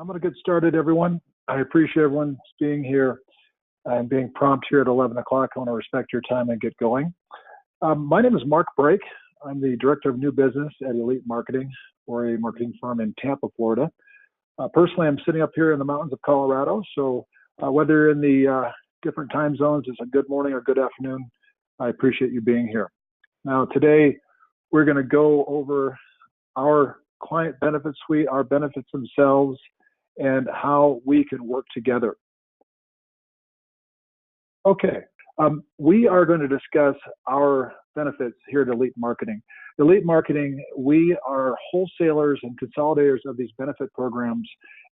I'm going to get started, everyone. I appreciate everyone being here and being prompt here at 11 o'clock. I want to respect your time and get going. My name is Mark Brake. I'm the Director of New Business at Elite Marketing, or a marketing firm in Tampa, Florida. Personally, I'm sitting up here in the mountains of Colorado, so whether you're in the different time zones, it's a good morning or good afternoon. I appreciate you being here. Now, today, we're going to go over our client benefit suite, our benefits themselves, and how we can work together. Okay, we are going to discuss our benefits here at Elite Marketing. Elite Marketing, we are wholesalers and consolidators of these benefit programs,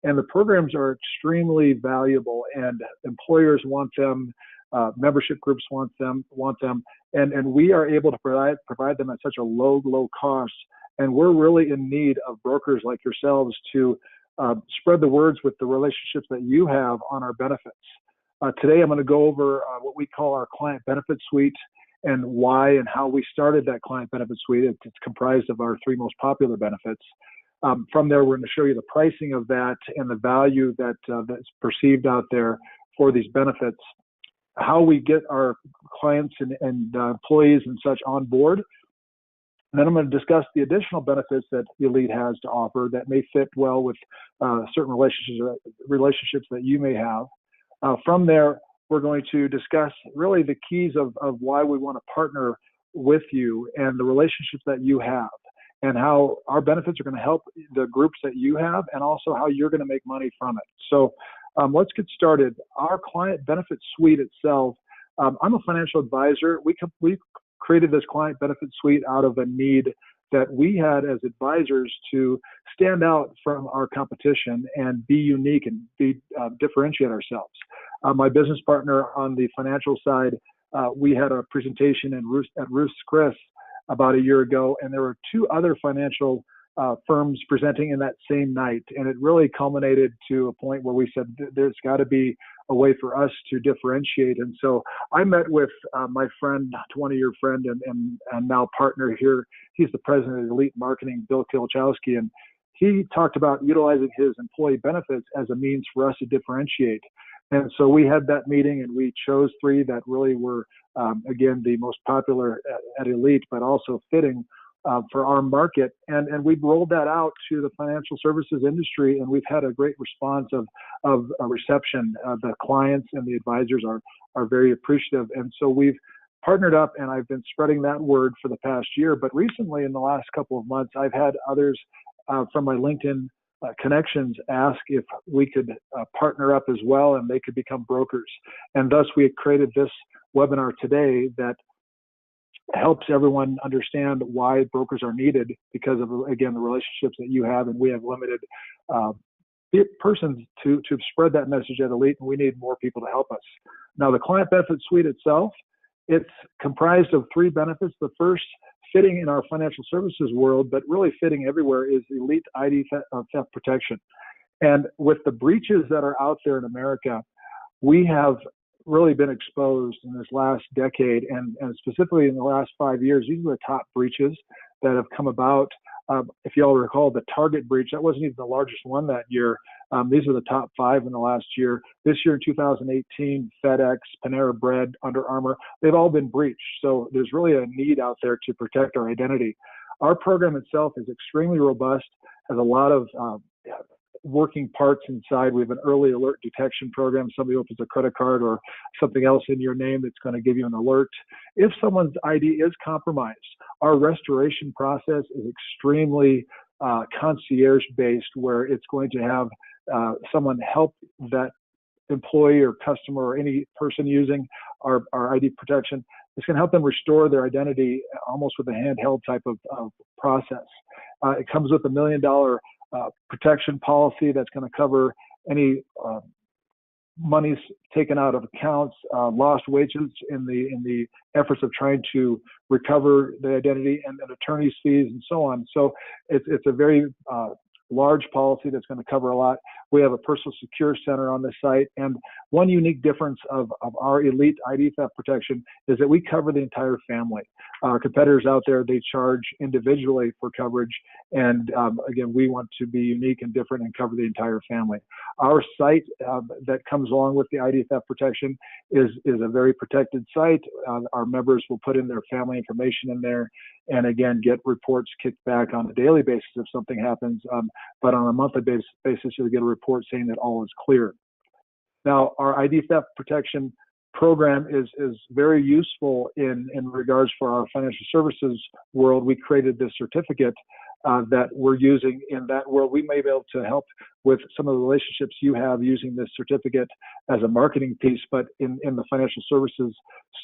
and the programs are extremely valuable, and employers want them, membership groups want them, and we are able to provide them at such a low cost. And we're really in need of brokers like yourselves to spread the words with the relationships that you have on our benefits. Today, I'm going to go over what we call our client benefit suite and why and how we started that client benefit suite. It's comprised of our three most popular benefits. From there, we're going to show you the pricing of that and the value that's perceived out there for these benefits, how we get our clients and employees and such on board. And then I'm going to discuss the additional benefits that Elite has to offer that may fit well with certain relationships that you may have. From there, we're going to discuss really the keys of why we want to partner with you and the relationships that you have, and how our benefits are going to help the groups that you have, and also how you're going to make money from it. So let's get started. Our client benefit suite itself, I'm a financial advisor. We created this client benefit suite out of a need that we had as advisors to stand out from our competition and be unique and differentiate ourselves. My business partner on the financial side, we had a presentation at Ruth's Chris about a year ago, and there were two other financial firms presenting in that same night, and it really culminated to a point where we said there's got to be a way for us to differentiate. And so I met with my friend, 20-year friend and now partner here. He's the president of Elite Marketing, Bill Kilchowski, and he talked about utilizing his employee benefits as a means for us to differentiate. And so we had that meeting, and we chose three that really were, again, the most popular at Elite, but also fitting for our market. And we've rolled that out to the financial services industry, and we've had a great response of reception. The clients and the advisors are very appreciative. And so we've partnered up, and I've been spreading that word for the past year. But recently, in the last couple of months, I've had others from my LinkedIn connections ask if we could partner up as well, and they could become brokers. And thus, we had created this webinar today that helps everyone understand why brokers are needed because of, again, the relationships that you have, and we have limited persons to spread that message at Elite, and we need more people to help us. Now, the client benefit suite itself, it's comprised of three benefits. The first, fitting in our financial services world, but really fitting everywhere, is Elite ID theft protection. And with the breaches that are out there in America, we have really been exposed in this last decade, and specifically in the last 5 years. These are the top breaches that have come about. If you all recall, the Target breach, that wasn't even the largest one that year. These are the top 5 in the last year. This year in 2018, FedEx, Panera Bread, Under Armour, they've all been breached. So there's really a need out there to protect our identity. Our program itself is extremely robust, has a lot of working parts inside. We have an early alert detection program. Somebody opens a credit card or something else in your name that's going to give you an alert. If someone's ID is compromised, our restoration process is extremely concierge-based, where it's going to have someone help that employee or customer or any person using our ID protection. It's going to help them restore their identity almost with a handheld type of process. It comes with $1 million protection policy that's going to cover any monies taken out of accounts, lost wages in the efforts of trying to recover the identity, and attorney's fees and so on. So it's a very large policy that's going to cover a lot. We have a personal secure center on the site, and one unique difference of our Elite ID theft protection is that we cover the entire family. Our competitors out there, they charge individually for coverage. And again, we want to be unique and different and cover the entire family. Our site that comes along with the ID theft protection is a very protected site. Our members will put in their family information in there, and again, get reports kicked back on a daily basis if something happens. But on a monthly basis, you'll get a report saying that all is clear. Now, our ID theft protection program is very useful in regards for our financial services world. We created this certificate that we're using in that world. We may be able to help with some of the relationships you have using this certificate as a marketing piece, but in the financial services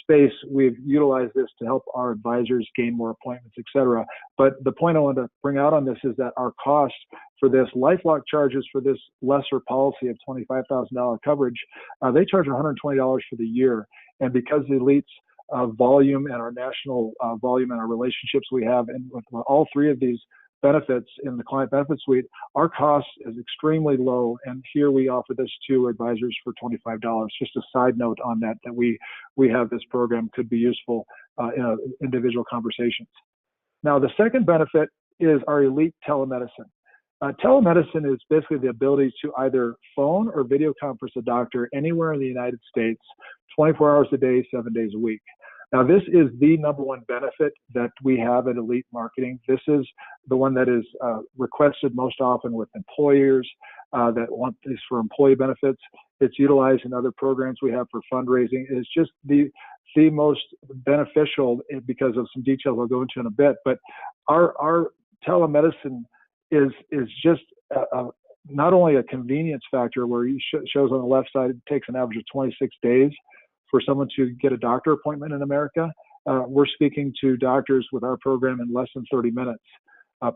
space, we've utilized this to help our advisors gain more appointments, et cetera. But the point I want to bring out on this is that our cost for this, LifeLock charges for this lesser policy of $25,000 coverage, they charge $120 for the year. And because the Elite's volume and our national volume and our relationships we have, and with all three of these benefits in the client benefit suite, our cost is extremely low. And here we offer this to advisors for $25. Just a side note on that we have this program, could be useful in individual conversations. Now, the second benefit is our Elite telemedicine. Telemedicine is basically the ability to either phone or video conference a doctor anywhere in the United States, 24 hours a day, 7 days a week. Now, this is the number one benefit that we have at Elite Marketing. This is the one that is requested most often with employers that want this for employee benefits. It's utilized in other programs we have for fundraising. It's just the most beneficial because of some details I'll go into in a bit. But our telemedicine is just not only a convenience factor where it shows on the left side it takes an average of 26 days for someone to get a doctor appointment in America. We're speaking to doctors with our program in less than 30 minutes.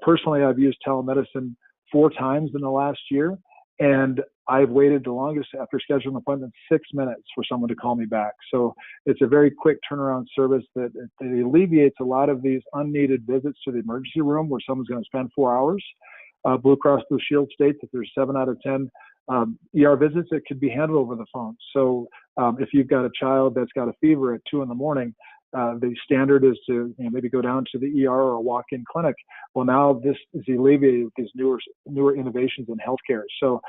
Personally, I've used telemedicine 4 times in the last year, and I've waited the longest after scheduling an appointment 6 minutes for someone to call me back. So it's a very quick turnaround service that alleviates a lot of these unneeded visits to the emergency room where someone's going to spend 4 hours. Blue Cross Blue Shield states that there's 7 out of 10 ER visits that could be handled over the phone. So if you've got a child that's got a fever at 2 in the morning, the standard is to maybe go down to the ER or a walk-in clinic. Well, now this is alleviated with these newer innovations in healthcare. So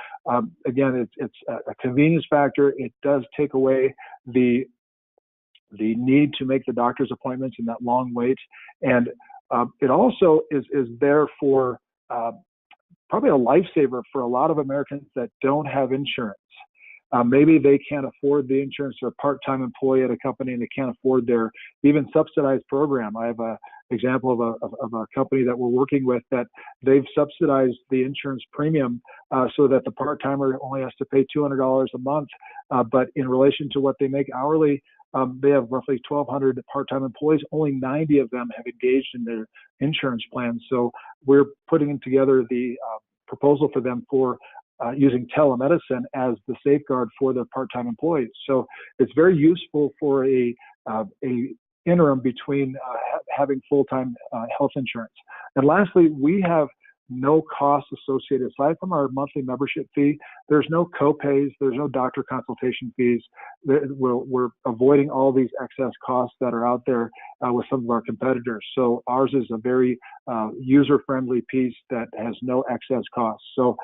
again, it's a convenience factor. It does take away the need to make the doctor's appointments and that long wait, and it also is there for probably a lifesaver for a lot of Americans that don't have insurance. Maybe they can't afford the insurance. They're a part-time employee at a company and they can't afford their even subsidized program. I have an example of a company that we're working with that they've subsidized the insurance premium so that the part-timer only has to pay $200 a month. But in relation to what they make hourly, they have roughly 1,200 part-time employees. Only 90 of them have engaged in their insurance plans. So we're putting together the proposal for them for using telemedicine as the safeguard for the part-time employees. So it's very useful for a interim between having full-time health insurance. And lastly, we have no costs associated. Aside from our monthly membership fee, there's no co-pays, there's no doctor consultation fees. We're avoiding all these excess costs that are out there with some of our competitors. So ours is a very user-friendly piece that has no excess costs. So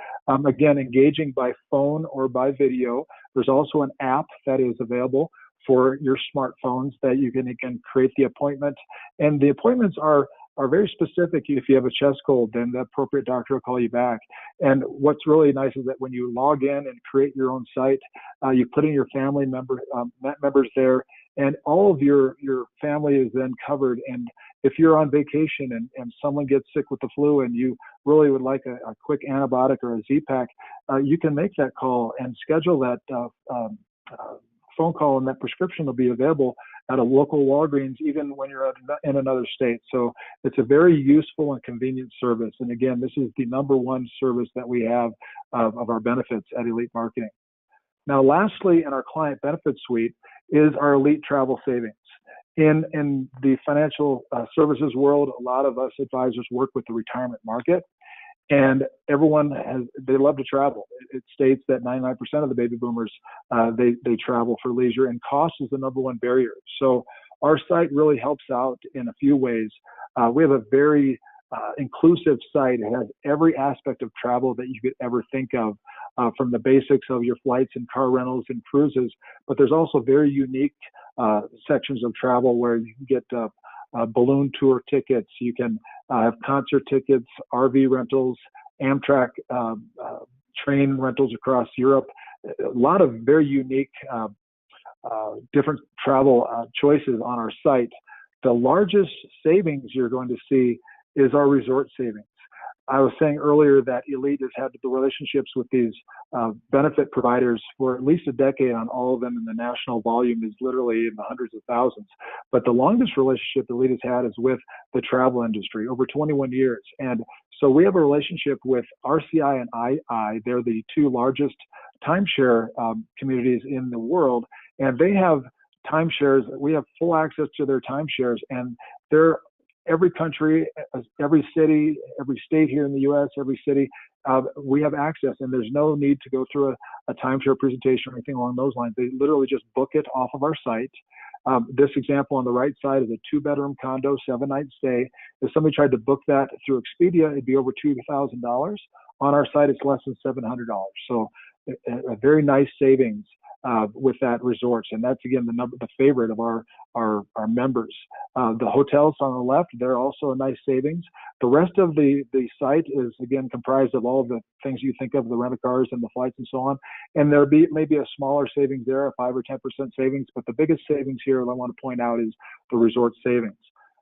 again, engaging by phone or by video. There's also an app that is available for your smartphones that you can create the appointment. And the appointments are very specific. If you have a chest cold, then the appropriate doctor will call you back. And what's really nice is that when you log in and create your own site, you put in your family members there, and all of your family is then covered. And if you're on vacation and someone gets sick with the flu and you really would like a quick antibiotic or a Z-Pack, you can make that call and schedule that phone call, and that prescription will be available at a local Walgreens, even when you're in another state. So it's a very useful and convenient service. And again, this is the number one service that we have of our benefits at Elite Marketing. Now, lastly, in our client benefit suite is our Elite Travel Savings. In the financial services world, a lot of us advisors work with the retirement market. And everyone they love to travel. It states that 99% of the baby boomers, they travel for leisure, and cost is the number one barrier. So our site really helps out in a few ways. We have a very inclusive site. It has every aspect of travel that you could ever think of, from the basics of your flights and car rentals and cruises. But there's also very unique sections of travel where you can get balloon tour tickets. You can have concert tickets, RV rentals, Amtrak train rentals across Europe. A lot of very unique different travel choices on our site. The largest savings you're going to see is our resort savings. I was saying earlier that Elite has had the relationships with these benefit providers for at least a decade on all of them, and the national volume is literally in the hundreds of thousands. But the longest relationship Elite has had is with the travel industry, over 21 years. And so we have a relationship with RCI and II. They're the two largest timeshare communities in the world, and they have timeshares. We have full access to their timeshares, and they're every country, every city, every state here in the U.S., every city, we have access, and there's no need to go through a timeshare presentation or anything along those lines. They literally just book it off of our site. This example on the right side is a 2-bedroom condo, 7-night stay. If somebody tried to book that through Expedia, it'd be over $2,000. On our site, it's less than $700. So a very nice savings with that resorts, and that's again the favorite of our members. The hotels on the left, they're also a nice savings. The rest of the site is again comprised of all of the things you think of, the rental cars and the flights and so on. And there may be a smaller savings there, a 5 or 10% savings, but the biggest savings here I want to point out is the resort savings.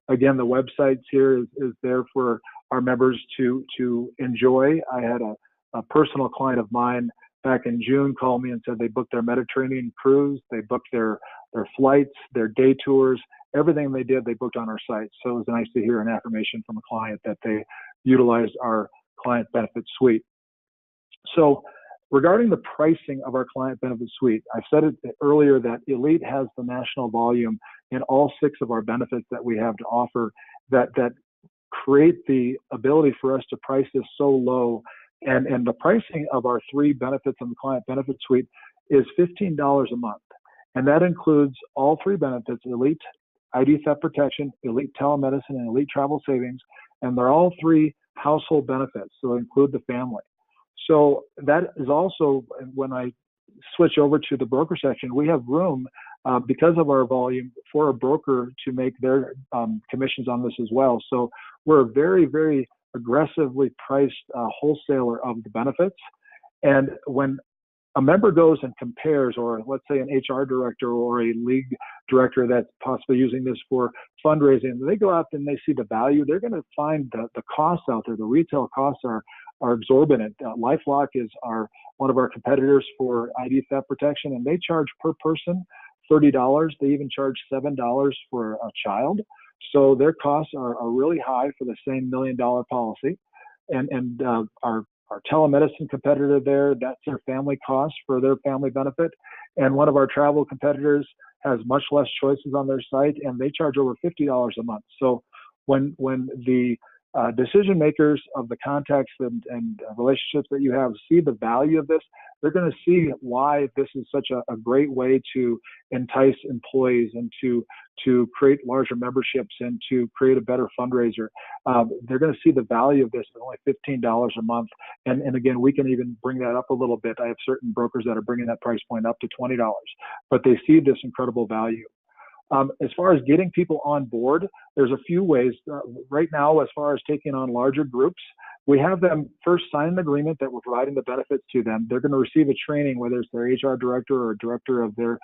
Again, the websites here is there for our members to enjoy. I had a personal client of mine back in June called me and said they booked their Mediterranean cruise, they booked their flights, their day tours, everything they did, they booked on our site. So it was nice to hear an affirmation from a client that they utilized our client benefit suite. So regarding the pricing of our client benefit suite, I said it earlier that Elite has the national volume in all 6 of our benefits that we have to offer that create the ability for us to price this so low. And the pricing of our 3 benefits in the client benefit suite is $15 a month. And that includes all 3 benefits: Elite ID theft protection, Elite telemedicine, and Elite travel savings. And they're all 3 household benefits, so they include the family. So that is also, when I switch over to the broker section, we have room because of our volume for a broker to make their commissions on this as well. So we're a very, very aggressively priced wholesaler of the benefits. And when a member goes and compares, or let's say an HR director or a league director that's possibly using this for fundraising, they go out and they see the value, they're going to find the costs out there. The retail costs are exorbitant. LifeLock is one of our competitors for ID theft protection, and they charge per person $30. They even charge $7 for a child. So their costs are really high for the same $1 million policy. And our telemedicine competitor there, that's their family cost for their family benefit. And one of our travel competitors has much less choices on their site, and they charge over $50 a month. So when the decision makers of the contacts and relationships that you have see the value of this, they're going to see why this is such a great way to entice employees and to create larger memberships and to create a better fundraiser. They're going to see the value of this at only $15 a month. And again, we can even bring that up a little bit. I have certain brokers that are bringing that price point up to $20, but they see this incredible value. As far as getting people on board, there's a few ways. Right now, as far as taking on larger groups, we have them first sign an agreement that we're providing the benefits to them. They're going to receive a training, whether it's their HR director or director of their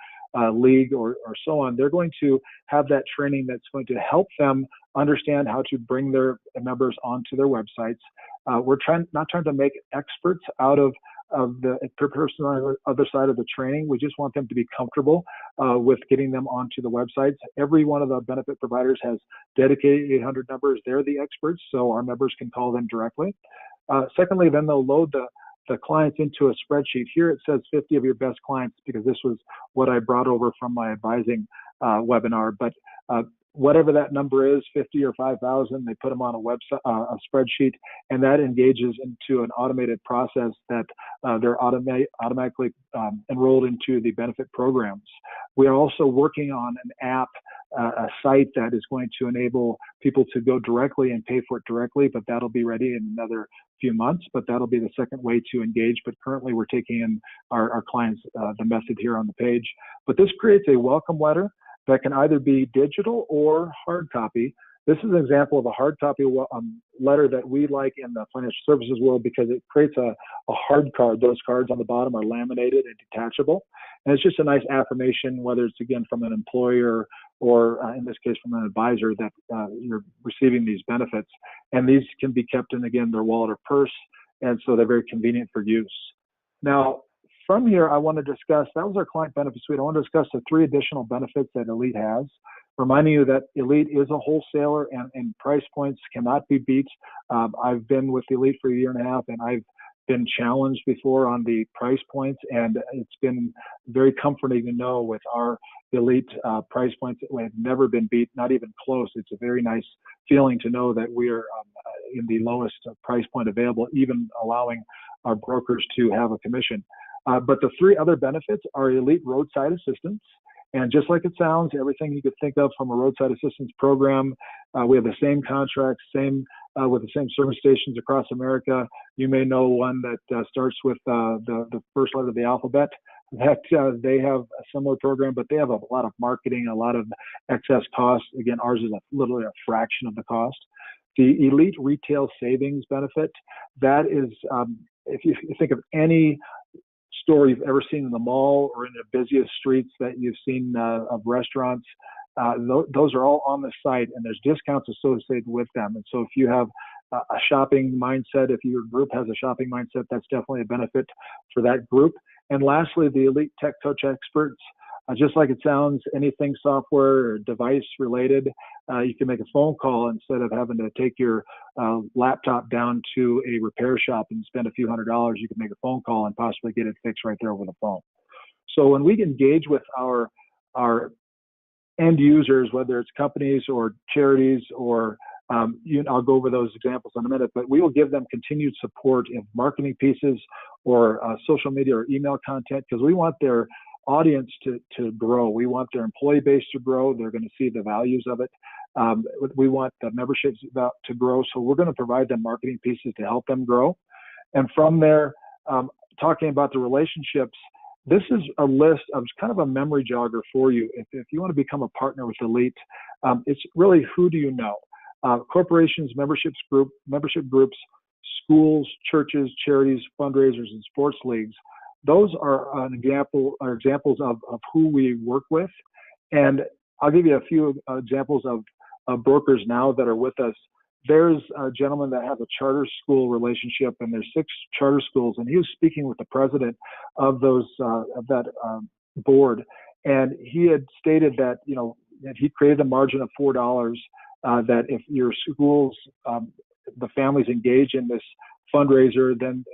league or so on. They're going to have that training that's going to help them understand how to bring their members onto their websites. We're not trying to make experts out of the person on the other side of the training. We just want them to be comfortable with getting them onto the websites. Every one of the benefit providers has dedicated 800 numbers. They're the experts, so our members can call them directly. Secondly, then they'll load the clients into a spreadsheet. Here it says 50 of your best clients because this was what I brought over from my advising webinar. But whatever that number is, 50 or 5,000, they put them on a website, a spreadsheet, and that engages into an automated process that they're automatically enrolled into the benefit programs. We are also working on an app, a site that is going to enable people to go directly and pay for it directly, but that'll be ready in another few months, but that'll be the second way to engage. But currently we're taking in our clients the method here on the page. But this creates a welcome letter that can either be digital or hard copy. This is an example of a hard copy letter that we like in the financial services world because it creates a hard card. Those cards on the bottom are laminated and detachable. And it's just a nice affirmation, whether it's, again, from an employer or in this case from an advisor, that you're receiving these benefits. And these can be kept in, again, their wallet or purse. And so they're very convenient for use. Now, from here, I want to discuss, that was our client benefit suite. I want to discuss the 3 additional benefits that Elite has, reminding you that Elite is a wholesaler and price points cannot be beat. I've been with Elite for a year and a half, and I've been challenged before on the price points, and it's been very comforting to know with our Elite price points that have never been beat, not even close. It's a very nice feeling to know that we are in the lowest price point available, even allowing our brokers to have a commission. But the 3 other benefits are Elite roadside assistance. And just like it sounds, everything you could think of from a roadside assistance program, we have the same contracts, with the same service stations across America. You may know one that starts with the first letter of the alphabet. That they have a similar program, but they have a lot of marketing, a lot of excess costs. Again, ours is literally a fraction of the cost. The Elite retail savings benefit, that is, if you think of any store you've ever seen in the mall or in the busiest streets that you've seen of restaurants, those are all on the site, and there's discounts associated with them. And so if you have a shopping mindset, if your group has a shopping mindset, that's definitely a benefit for that group. And lastly, the Elite Tech Coach Experts. Just like it sounds, anything software or device related, you can make a phone call instead of having to take your laptop down to a repair shop and spend a few $100s. You can make a phone call and possibly get it fixed right there over the phone. So when we engage with our end users, whether it's companies or charities or I'll go over those examples in a minute, but we will give them continued support in marketing pieces or social media or email content, because we want their audience to grow. We want their employee base to grow. They're going to see the values of it. We want the memberships to grow. So we're going to provide them marketing pieces to help them grow. And from there, talking about the relationships, this is a list of kind of a memory jogger for you. If you want to become a partner with Elite, it's really who do you know? Corporations, membership groups, schools, churches, charities, fundraisers, and sports leagues. Those are examples of who we work with. And I'll give you a few examples of brokers now that are with us. There's a gentleman that has a charter school relationship, and there's 6 charter schools, and he was speaking with the president of that board, and he had stated that that he created a margin of $4 that if your schools, the families engage in this fundraiser, then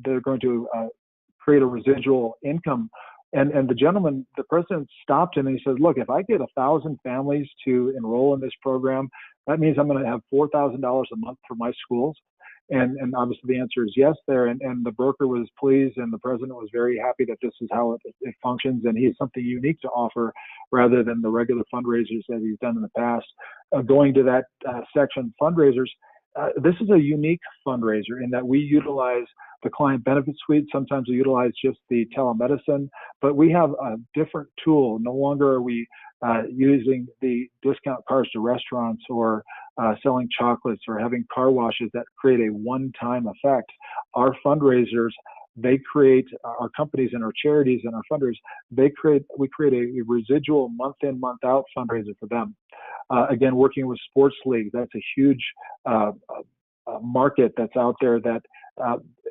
they're going to create a residual income. And the gentleman, the president, stopped him and he said, look, if I get 1,000 families to enroll in this program, that means I'm going to have $4,000 a month for my schools. And obviously the answer is yes there. And the broker was pleased, and the president was very happy that this is how it functions. And he has something unique to offer rather than the regular fundraisers that he's done in the past. Going to that section, fundraisers, this is a unique fundraiser in that we utilize the client benefit suite. Sometimes we utilize just the telemedicine, but we have a different tool. No longer are we using the discount cars to restaurants or selling chocolates or having car washes that create a one-time effect. Our fundraisers, they create, our companies and our charities and our funders, we create a residual month in, month out fundraiser for them. Again, working with sports leagues, that's a huge market that's out there that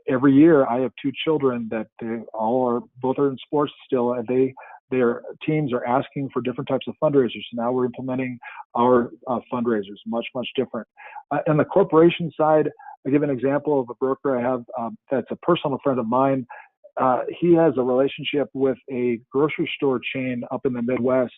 every year I have 2 children that both are in sports still, and their teams are asking for different types of fundraisers. So now we're implementing our fundraisers, much, much different. On the corporation side, I give an example of a broker I have that's a personal friend of mine. he has a relationship with a grocery store chain up in the Midwest,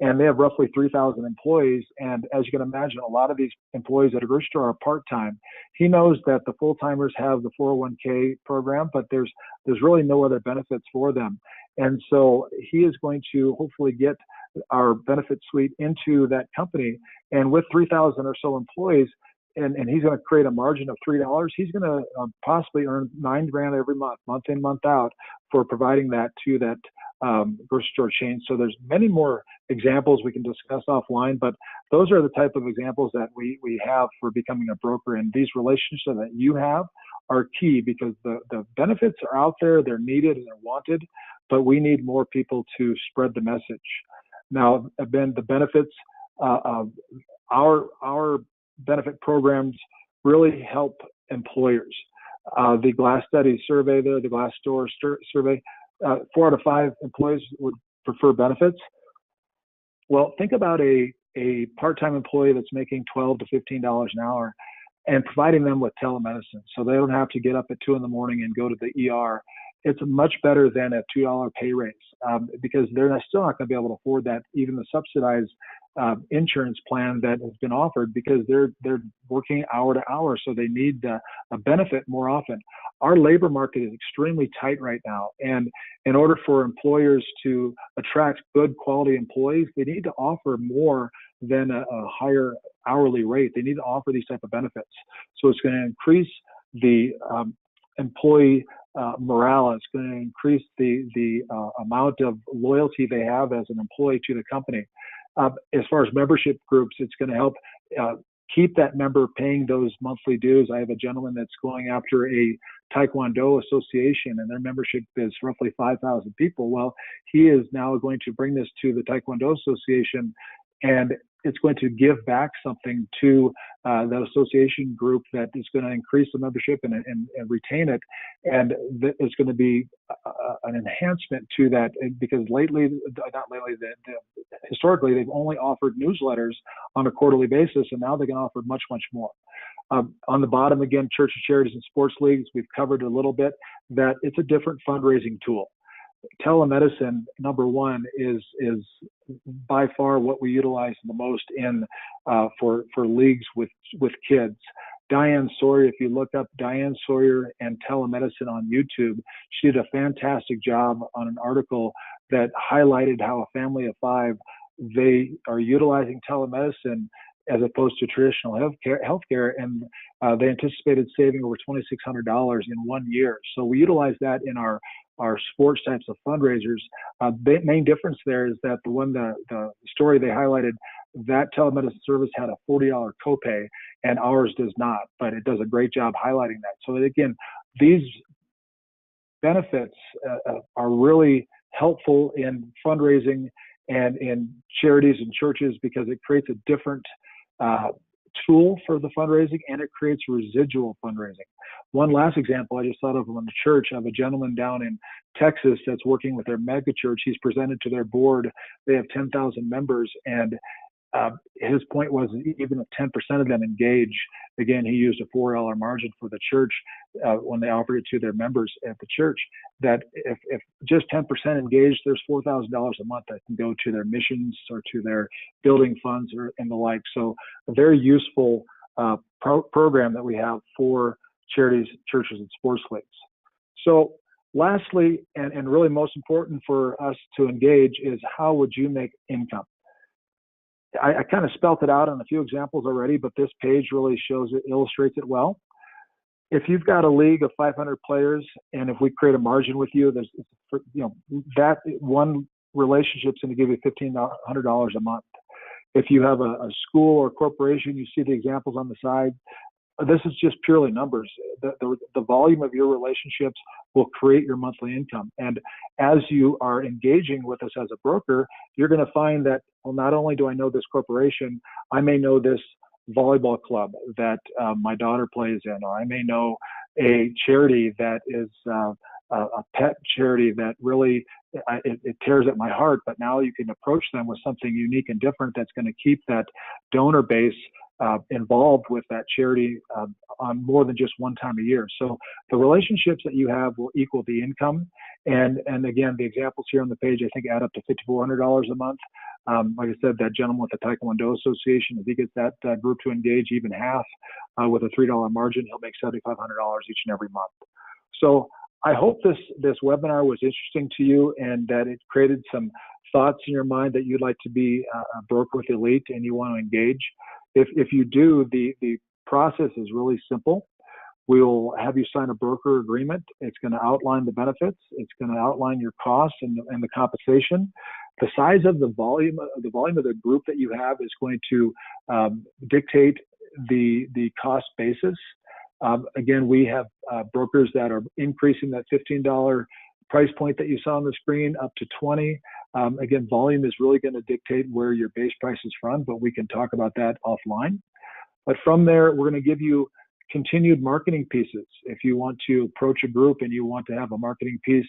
and they have roughly 3,000 employees. And as you can imagine, a lot of these employees at a grocery store are part-time. He knows that the full-timers have the 401k program, but there's really no other benefits for them. And so he is going to hopefully get our benefit suite into that company. And with 3,000 or so employees, and he's going to create a margin of $3, he's going to possibly earn $9,000 every month, month in, month out, for providing that to that grocery store chain. So there's many more examples we can discuss offline, but those are the type of examples that we have for becoming a broker. And these relationships that you have are key, because the benefits are out there, they're needed and they're wanted, but we need more people to spread the message. Now, Ben, the benefits of our benefit programs really help employers. The Glass Study survey there, the Glassdoor survey, 4 out of 5 employees would prefer benefits. Well, think about a part-time employee that's making $12 to $15 an hour and providing them with telemedicine, so they don't have to get up at 2 in the morning and go to the ER. It's much better than a $2 pay raise, because they're still not going to be able to afford that, even the subsidized insurance plan that has been offered, because they're working hour to hour, so they need a benefit more often. Our labor market is extremely tight right now, and in order for employers to attract good quality employees, they need to offer more than a higher hourly rate. They need to offer these type of benefits. So it's going to increase the employee morale. It's going to increase the amount of loyalty they have as an employee to the company. As far as membership groups, it's going to help keep that member paying those monthly dues. I have a gentleman that's going after a Taekwondo association, and their membership is roughly 5,000 people. Well, he is now going to bring this to the Taekwondo association, and it's going to give back something to that association group that is going to increase the membership and retain it. And it's going to be an enhancement to that, because historically, they've only offered newsletters on a quarterly basis, and now they can offer much, much more. On the bottom, again, churches, charities, and sports leagues, we've covered a little bit that it's a different fundraising tool. Telemedicine, number one, is by far what we utilize the most in for leagues with kids. Diane Sawyer, if you look up Diane Sawyer and telemedicine on YouTube, she did a fantastic job on an article that highlighted how a family of 5, they are utilizing telemedicine as opposed to traditional healthcare, and they anticipated saving over $2,600 in 1 year. So we utilize that in our sports types of fundraisers. The main difference there is that the story they highlighted, that telemedicine service had a $40 copay, and ours does not, but it does a great job highlighting that. So again, these benefits are really helpful in fundraising and in charities and churches, because it creates a different tool for the fundraising, and it creates residual fundraising. One last example I just thought of on the church. I have a gentleman down in Texas that's working with their mega church. He's presented to their board. They have 10,000 members, and his point was, even if 10% of them engage, again, he used a $4 margin for the church when they offered it to their members at the church, that if just 10% engage, there's $4,000 a month that can go to their missions or to their building funds and the like. So a very useful program that we have for charities, churches, and sports leagues. So lastly, and really most important for us to engage, is how would you make income? I kind of spelt it out on a few examples already, but this page really shows it, illustrates it well. If you've got a league of 500 players, and if we create a margin with you, that one relationship's going to give you $1,500 a month. If you have a school or corporation, you see the examples on the side. This is just purely numbers. The volume of your relationships will create your monthly income. And as you are engaging with us as a broker, you're going to find that, well, not only do I know this corporation, I may know this volleyball club that my daughter plays in, or I may know a charity that is a pet charity that really, it tears at my heart, but now you can approach them with something unique and different that's going to keep that donor base involved with that charity on more than just one time a year. So the relationships that you have will equal the income. And again, the examples here on the page, I think, add up to $5,400 a month. Like I said, that gentleman with the Taekwondo Association, if he gets that group to engage even half with a $3 margin, he'll make $7,500 each and every month. So I hope this webinar was interesting to you and that it created some thoughts in your mind that you'd like to be a broker with Elite and you want to engage. If you do, the process is really simple. We'll have you sign a broker agreement. It's going to outline the benefits. It's going to outline your costs and the compensation. The size of the volume of the group that you have is going to dictate the cost basis. Again, we have brokers that are increasing that $15 price point that you saw on the screen up to $20. Again, volume is really going to dictate where your base price is from, but we can talk about that offline. But from there, we're going to give you continued marketing pieces. If you want to approach a group and you want to have a marketing piece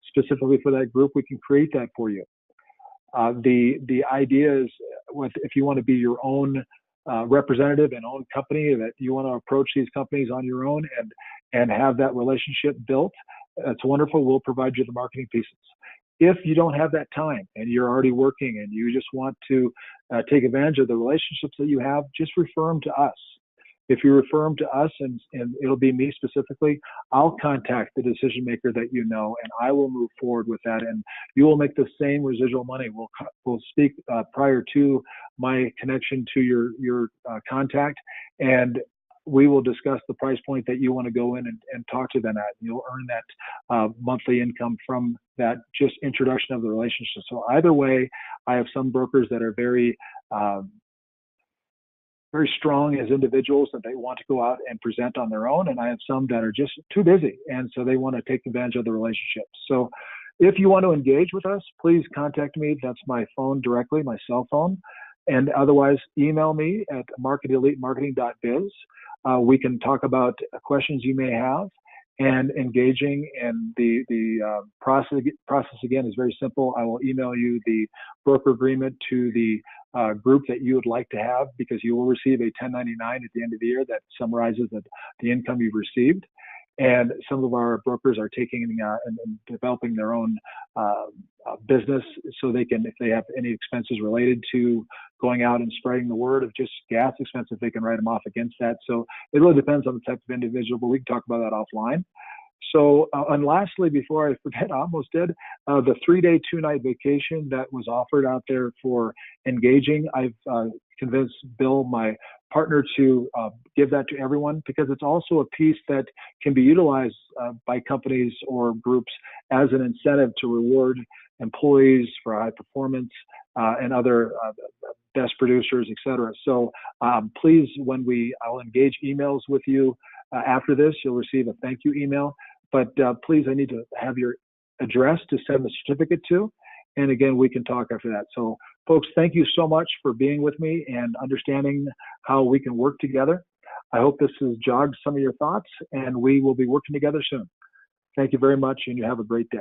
specifically for that group, we can create that for you. The idea is if you want to be your own representative and own company, that you want to approach these companies on your own and have that relationship built, it's wonderful. We'll provide you the marketing pieces. If you don't have that time and you're already working and you just want to take advantage of the relationships that you have, just refer them to us. If you refer them to us, and it'll be me specifically, I'll contact the decision maker that you know, and I will move forward with that. And you will make the same residual money. We'll speak prior to my connection to your contact, and we will discuss the price point that you want to go in and talk to them at. You'll earn that monthly income from that just introduction of the relationship. So either way, I have some brokers that are very strong as individuals that they want to go out and present on their own. And I have some that are just too busy. And so they want to take advantage of the relationships. So if you want to engage with us, please contact me. That's my phone directly, my cell phone. And otherwise, email me at marketelitemarketing.biz. We can talk about questions you may have, and engaging. And the process again is very simple. I will email you the broker agreement to the group that you would like to have, because you will receive a 1099 at the end of the year that summarizes the income you've received. And some of our brokers are taking and developing their own business, so they can, if they have any expenses related to going out and spreading the word of just gas expenses, they can write them off against that. So it really depends on the type of individual, but we can talk about that offline. So, and lastly, before I forget, I almost did, the 3-day, 2-night vacation that was offered out there for engaging, I've convinced Bill, my partner, to give that to everyone, because it's also a piece that can be utilized by companies or groups as an incentive to reward employees for high performance and other best producers, et cetera. So please, I'll engage emails with you after this, you'll receive a thank you email. But please, I need to have your address to send the certificate to. And again, we can talk after that. So folks, thank you so much for being with me and understanding how we can work together. I hope this has jogged some of your thoughts, and we will be working together soon. Thank you very much, and you have a great day.